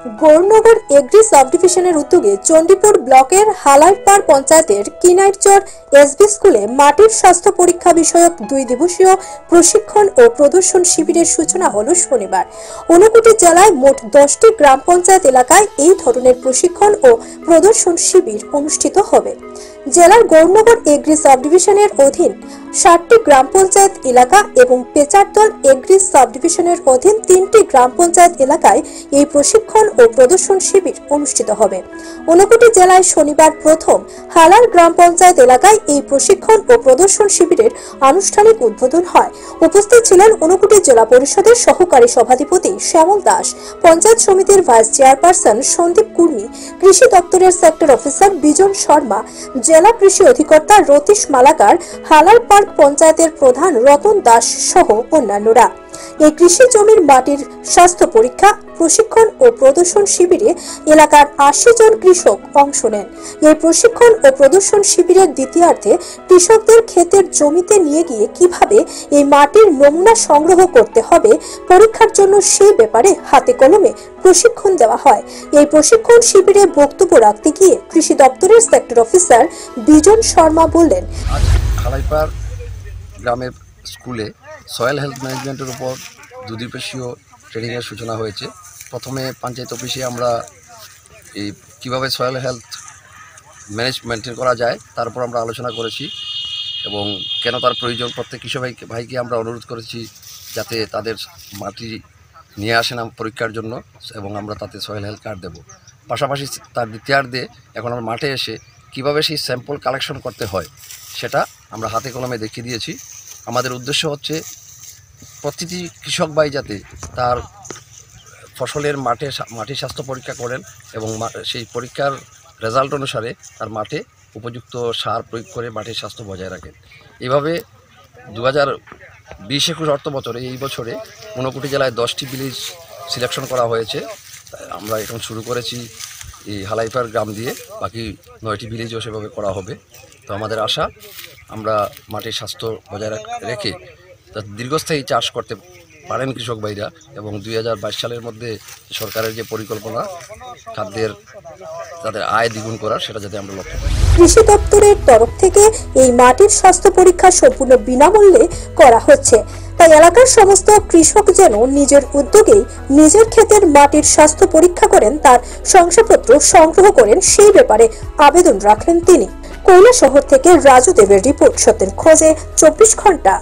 Gaurnagar agri সাবডিভিশনের উদ্যোগে চণ্ডীপুর ব্লকের হালাইপাড় পঞ্চায়েতের কিনাইরচর এসবি স্কুলে মাটির স্বাস্থ্য পরীক্ষা বিষয়ক 2 দিবসীয় প্রশিক্ষণ ও প্রদর্শন শিবিরের সূচনা হলো শনিবার। ঊনকোটি জেলায় মোট 10টি গ্রাম পঞ্চায়েত এলাকায় এই ধরনের প্রশিক্ষণ ও প্রদর্শন শিবির অনুষ্ঠিত হবে। জেলার গৌরনগর এগ্রি সাবডিভিশনের অধীন 60টি গ্রাম পঞ্চায়েত এলাকা এবং পেচারদল এগ্রি সাবডিভিশনের অধীন 3টি গ্রাম পঞ্চায়েত এলাকায় এই প্রশিক্ষণ ও প্রদর্শন শিবির অনুষ্ঠিত হবে। ঊনকোটি জেলায় শনিবার প্রথম হালার গ্রাম পঞ্চায়েত এলাকায় এই প্রশিক্ষণ ও প্রদর্শন শিবিরের আনুষ্ঠানিক উদ্বোধন হয়। উপস্থিত ছিলেন ঊনকোটি জেলা পরিষদের সহকারী সভাধিপতি শ্যামল দাস, পঞ্চায়েত সমিতির ভাইস চেয়ারপারসন সন্দীপ কুর্মী, কৃষি দপ্তরের সেক্টর অফিসার বিজন শর্মা, জেলা কৃষি অধিকর্তা রতীশ মালাকার, হালারপাড় পঞ্চায়েতের প্রধান রতন দাস সহ অন্যান্যরা। এই কৃষি জমির মাটির স্বাস্থ্য পরীক্ষা, প্রশিক্ষণ ও প্রদর্শন শিবিরে এলাকার 80 জন কৃষক অংশ নেন। এই প্রশিক্ষণ ও প্রদর্শন শিবিরের দ্বিতীয়ার্ধে কৃষকদের ক্ষেতের জমিতে নিয়ে গিয়ে কিভাবে এই মাটির নমুনা সংগ্রহ করতে হবে পরীক্ষার জন্য সেই ব্যাপারে হাতে কলমে প্রশিক্ষণ দেওয়া হয়। এই প্রশিক্ষণ শিবিরে বক্তব্য রাখতে গিয়ে কৃষি দপ্তরের সেক্টর অফিসার বিজন শর্মা বললেন, হালাইপাড় গ্রামের স্কুলে সয়েল হেলথ ম্যানেজমেন্টের উপর 2 দিবসীয় ট্রেনিংয়ের সূচনা হয়েছে। প্রথমে পঞ্চায়েত অফিসে আমরা এই কীভাবে সয়েল হেলথ ম্যানেজমেন্টের করা যায় তার উপর আমরা আলোচনা করেছি এবং কেন তার প্রয়োজন। প্রত্যেক কৃষক ভাইকে আমরা অনুরোধ করেছি যাতে তাদের মাটি নিয়ে আসেন পরীক্ষার জন্য এবং আমরা তাতে সয়েল হেলথ কার্ড দেবো। পাশাপাশি তার দ্বিতীয়ার্ধে এখন আমরা মাঠে এসে কীভাবে সেই স্যাম্পল কালেকশন করতে হয় সেটা আমরা হাতে কলমে দেখিয়ে দিয়েছি। আমাদের উদ্দেশ্য হচ্ছে প্রতিটি কৃষক ভাই যাতে তার ফসলের মাটির স্বাস্থ্য পরীক্ষা করেন এবং সেই পরীক্ষার রেজাল্ট অনুসারে তার মাঠে উপযুক্ত সার প্রয়োগ করে মাটির স্বাস্থ্য বজায় রাখেন। এইভাবে 2020-21 অর্থ বছরে এই বছরে ঊনকোটি জেলায় 10টি ভিলেজ সিলেকশন করা হয়েছে। আমরা এখন শুরু করেছি এই হালাইপাড় গ্রাম দিয়ে, বাকি 9টি ভিলেজও সেভাবে করা হবে। তো আমাদের আশা আমরা মাটির স্বাস্থ্য বজায় রেখে দীর্ঘস্থায়ী চাষ করতে পারেন কৃষক ভাইরা এবং 2022 সালের মধ্যে সরকারের যে পরিকল্পনা খাদ্যের তাদের আয় দ্বিগুণ করার সেটা যাতে আমরা লক্ষ্য করি। কৃষি দপ্তরের তরফ থেকে এই মাটির স্বাস্থ্য পরীক্ষা সম্পূর্ণ বিনামূল্যে করা হচ্ছে। তাই এলাকার সমস্ত কৃষক যেন নিজের উদ্যোগেই নিজের ক্ষেতের মাটির স্বাস্থ্য পরীক্ষা করেন, তার শংসাপত্র সংগ্রহ করেন, সেই ব্যাপারে আবেদন রাখলেন তিনি। কৈলাসহর থেকে রাজু দেবের রিপোর্ট, সত্যের খোঁজে 24 ঘন্টা।